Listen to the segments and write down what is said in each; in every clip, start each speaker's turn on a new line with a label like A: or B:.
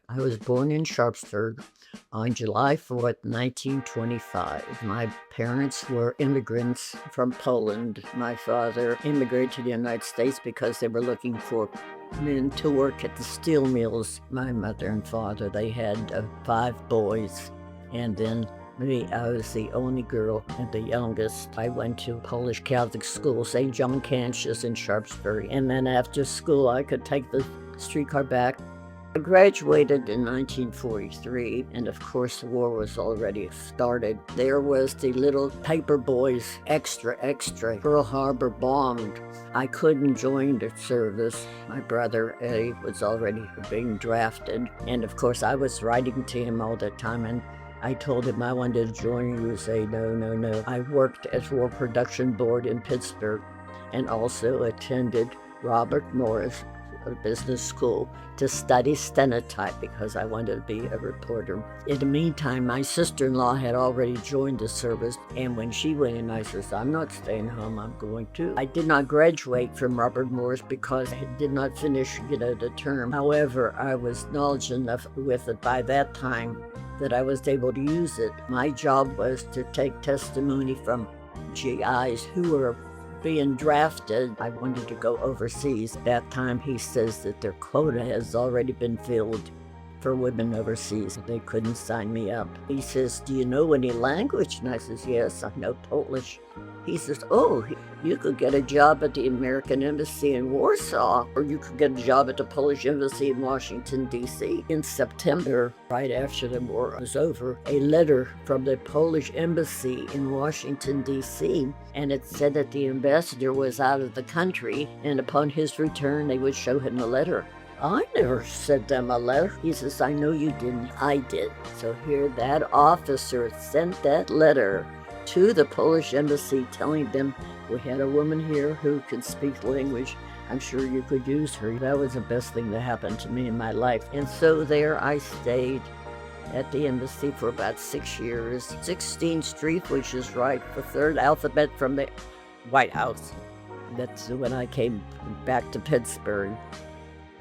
A: I was born in Sharpsburg on July 4th, 1925. My parents were immigrants from Poland. My father immigrated to the United States because they were looking for men to work at the steel mills. My mother and father, they had 5 boys. And then me, I was the only girl and the youngest. I went to Polish Catholic school, St. John Cantius in Sharpsburg. And then after school, I could take the streetcar back. I graduated in 1943, and of course the war was already started. There was the little paper boys, extra, Pearl Harbor bombed. I couldn't join the service. My brother Eddie was already being drafted, and of course I was writing to him all the time, and I told him I wanted to join you. He say no. I worked at War Production Board in Pittsburgh and also attended Robert Morris Business School to study stenotype because I wanted to be a reporter. In the meantime, my sister-in-law had already joined the service, and when she went in, I said, I'm not staying home, I'm going too. I did not graduate from Robert Morris because I did not finish, the term. However, I was knowledgeable enough with it by that time that I was able to use it. My job was to take testimony from GIs who were being drafted. I wanted to go overseas. At that time, he says that their quota has already been filled for women overseas. They couldn't sign me up. He says, do you know any language? And I says, yes, I know Polish. He says, oh, you could get a job at the American Embassy in Warsaw, or you could get a job at the Polish Embassy in Washington, D.C. In September, right after the war was over, a letter from the Polish Embassy in Washington, D.C., and it said that the ambassador was out of the country, and upon his return, they would show him the letter. I never sent them a letter. He says, I know you didn't. I did. So here, that officer sent that letter to the Polish embassy telling them, we had a woman here who can speak the language. I'm sure you could use her. That was the best thing that happened to me in my life. And so there I stayed at the embassy for about 6 years. 16th Street, which is right, the third alphabet from the White House. That's when I came back to Pittsburgh.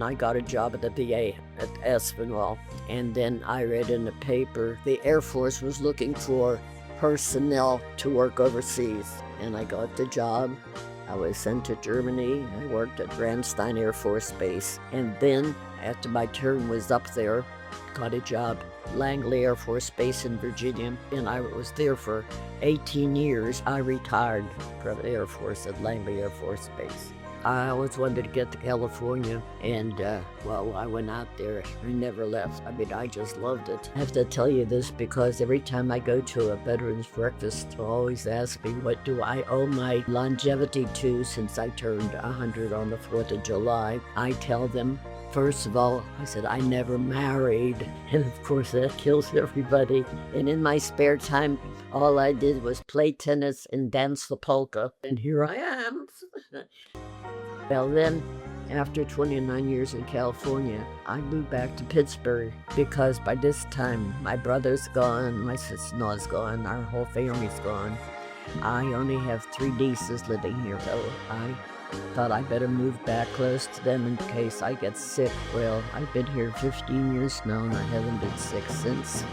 A: I got a job at the VA at Aspinwall. And then I read in the paper the Air Force was looking for personnel to work overseas, and I got the job. I was sent to Germany. I worked at Ramstein Air Force Base, and then after my term was up there, got a job Langley Air Force Base in Virginia, and I was there for 18 years. I retired from the Air Force at Langley Air Force Base. I always wanted to get to California, and I went out there. I never left. I mean, I just loved it. I have to tell you this because every time I go to a veterans breakfast, they always ask me, what do I owe my longevity to since I turned 100 on the 4th of July? I tell them, first of all, I said, I never married. And of course, that kills everybody. And in my spare time, all I did was play tennis and dance the polka. And here I am. Well, then, after 29 years in California, I moved back to Pittsburgh because by this time, my brother's gone, my sister-in-law's gone, our whole family's gone. I only have 3 nieces living here, so I thought I better move back close to them in case I get sick. Well, I've been here 15 years now, and I haven't been sick since.